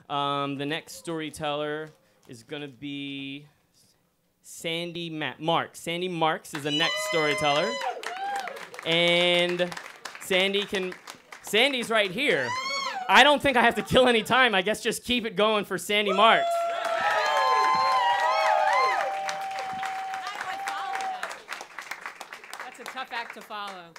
The next storyteller is going to be Sandi Marx. Sandi Marx is the next storyteller. And Sandy's right here. I don't think I have to kill any time. I guess just keep it going for Sandi Marx. How do I follow that? That's a tough act to follow.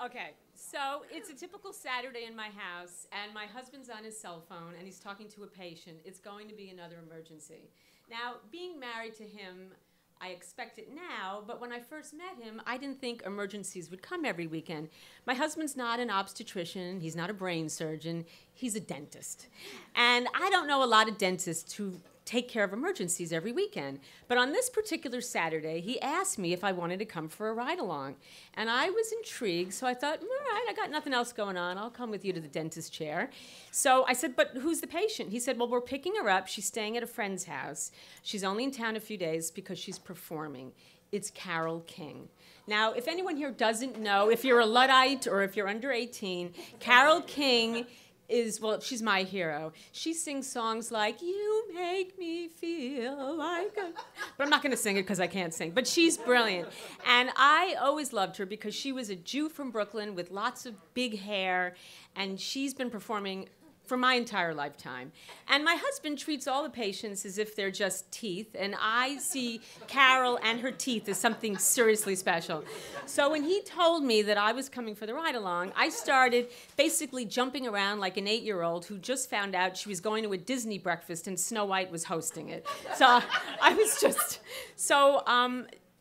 Okay, so it's a typical Saturday in my house, and my husband's on his cell phone, and he's talking to a patient. It's going to be another emergency. Now, being married to him, I expect it now, but when I first met him, I didn't think emergencies would come every weekend. My husband's not an obstetrician, he's not a brain surgeon, he's a dentist. And I don't know a lot of dentists who take care of emergencies every weekend. But on this particular Saturday, he asked me if I wanted to come for a ride-along. And I was intrigued, so I thought, all right, I got nothing else going on. I'll come with you to the dentist chair. So I said, but who's the patient? He said, well, we're picking her up. She's staying at a friend's house. She's only in town a few days because she's performing. It's Carole King. Now, if anyone here doesn't know, if you're a Luddite or if you're under 18, Carole King well, she's my hero. She sings songs like, you make me feel like a... But I'm not going to sing it because I can't sing. But she's brilliant. And I always loved her because she was a Jew from Brooklyn with lots of big hair, and she's been performing for my entire lifetime. And my husband treats all the patients as if they're just teeth, and I see Carole and her teeth as something seriously special. So when he told me that I was coming for the ride-along, I started basically jumping around like an 8-year-old who just found out she was going to a Disney breakfast and Snow White was hosting it. So I was just... So,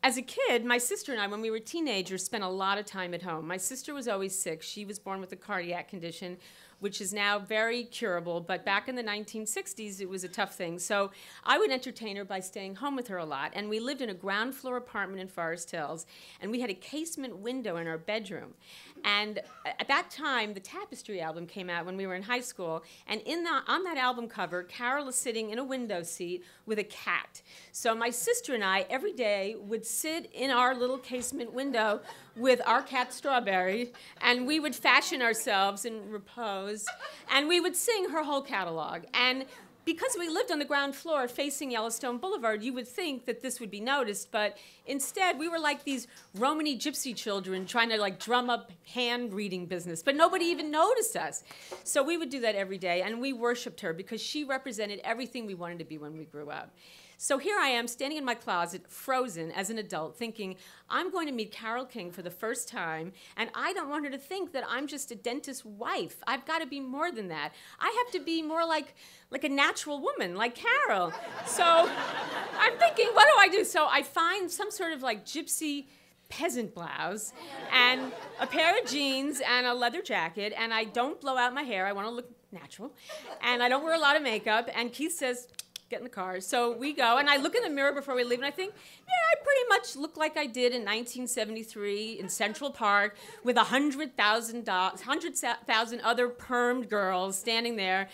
as a kid, my sister and I, when we were teenagers, spent a lot of time at home. My sister was always sick. She was born with a cardiac condition, which is now very curable, but back in the 1960s, it was a tough thing. So I would entertain her by staying home with her a lot, and we lived in a ground floor apartment in Forest Hills, and we had a casement window in our bedroom. And at that time, the Tapestry album came out when we were in high school, and on that album cover, Carole is sitting in a window seat with a cat. So my sister and I, every day, would sit in our little casement window with our cat Strawberry, and we would fashion ourselves in repose, and we would sing her whole catalog. And because we lived on the ground floor facing Yellowstone Boulevard, you would think that this would be noticed, but instead we were like these Romany gypsy children trying to like drum up hand-reading business, but nobody even noticed us. So we would do that every day, and we worshiped her because she represented everything we wanted to be when we grew up. So here I am, standing in my closet, frozen as an adult, thinking, I'm going to meet Carole King for the first time, and I don't want her to think that I'm just a dentist's wife. I've got to be more than that. I have to be more like a natural woman, like Carole. So I'm thinking, what do I do? So I find some sort of like gypsy peasant blouse and a pair of jeans and a leather jacket, and I don't blow out my hair. I want to look natural. And I don't wear a lot of makeup, and Keith says, get in the car. So we go, and I look in the mirror before we leave, and I think, yeah, I pretty much look like I did in 1973 in Central Park with 100,000 other permed girls standing there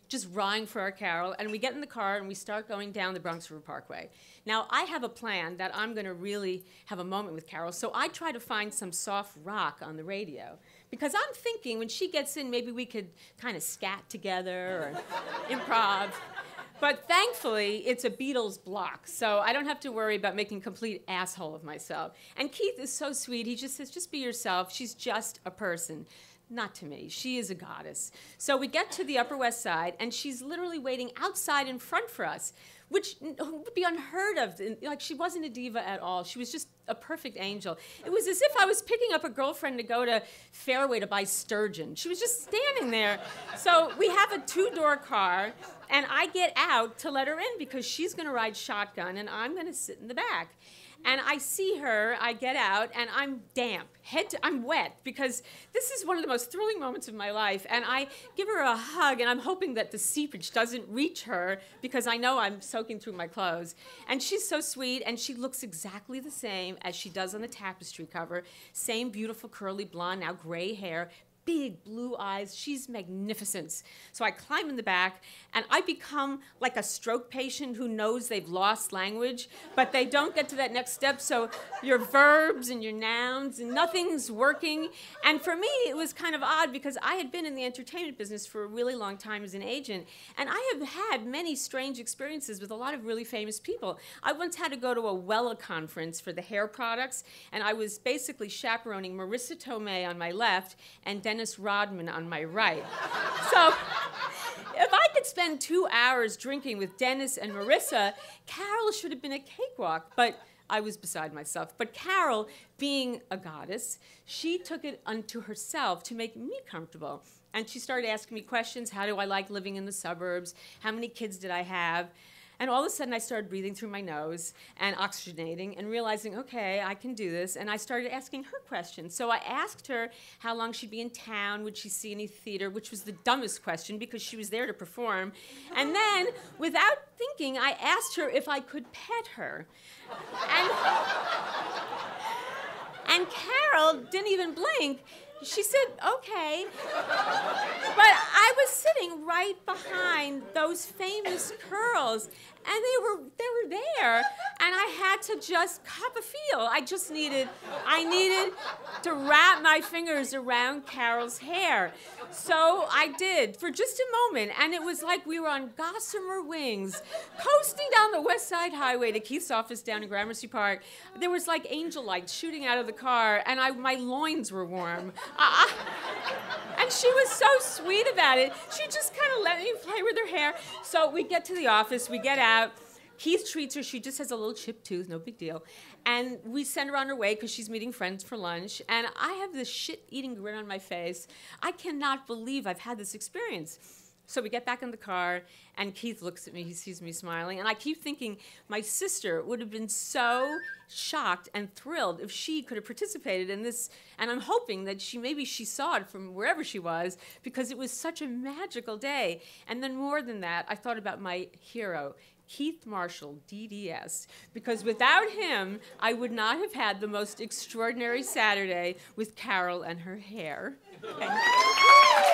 just rawing for our Carole, and we get in the car and we start going down the Bronx River Parkway. Now, I have a plan that I'm going to really have a moment with Carole, so I try to find some soft rock on the radio. Because I'm thinking when she gets in, maybe we could kind of scat together or improv. But thankfully, it's a Beatles block, so I don't have to worry about making a complete asshole of myself. And Keith is so sweet. He just says, just be yourself. She's just a person. Not to me. She is a goddess. So we get to the Upper West Side, and she's literally waiting outside in front for us, which would be unheard of. Like, she wasn't a diva at all. She was just a perfect angel. It was as if I was picking up a girlfriend to go to Fairway to buy sturgeon. She was just standing there. So we have a two-door car, and I get out to let her in because she's going to ride shotgun, and I'm going to sit in the back. And I see her, I get out, and I'm damp. I'm wet, because this is one of the most thrilling moments of my life. And I give her a hug, and I'm hoping that the seepage doesn't reach her, because I know I'm soaking through my clothes. And she's so sweet, and she looks exactly the same as she does on the Tapestry cover. Same beautiful curly blonde, now gray hair, big blue eyes. She's magnificent. So I climb in the back, and I become like a stroke patient who knows they've lost language, but they don't get to that next step, so your verbs and your nouns, and nothing's working. And for me, it was kind of odd because I had been in the entertainment business for a really long time as an agent, and I have had many strange experiences with a lot of really famous people. I once had to go to a Wella conference for the hair products, and I was basically chaperoning Marissa Tomei on my left and Dennis Rodman on my right. So if I could spend 2 hours drinking with Dennis and Marissa, Carol should have been a cakewalk, but I was beside myself. But Carol, being a goddess, she took it unto herself to make me comfortable. And she started asking me questions. How do I like living in the suburbs? How many kids did I have? And all of a sudden, I started breathing through my nose and oxygenating and realizing, okay, I can do this. And I started asking her questions. So I asked her how long she'd be in town, would she see any theater, which was the dumbest question because she was there to perform. And then, without thinking, I asked her if I could pet her. And Carol didn't even blink. She said, okay. But I was sitting right behind those famous curls, and they were there, and I had to just cop a feel. I needed to wrap my fingers around Carol's hair. So I did for just a moment, and it was like we were on gossamer wings, coasting down the West Side Highway to Keith's office down in Gramercy Park. There was like angel lights shooting out of the car, and my loins were warm. And she was so sweet about it. She just kind of let me play with her hair. So we get to the office, we get out. Keith treats her. She just has a little chipped tooth, no big deal. And we send her on her way because she's meeting friends for lunch. And I have this shit-eating grin on my face. I cannot believe I've had this experience. So we get back in the car, and Keith looks at me. He sees me smiling. And I keep thinking my sister would have been so shocked and thrilled if she could have participated in this. And I'm hoping that maybe she saw it from wherever she was because it was such a magical day. And then more than that, I thought about my hero, Keith Marshall, DDS, because without him, I would not have had the most extraordinary Saturday with Carol and her hair. Thank you.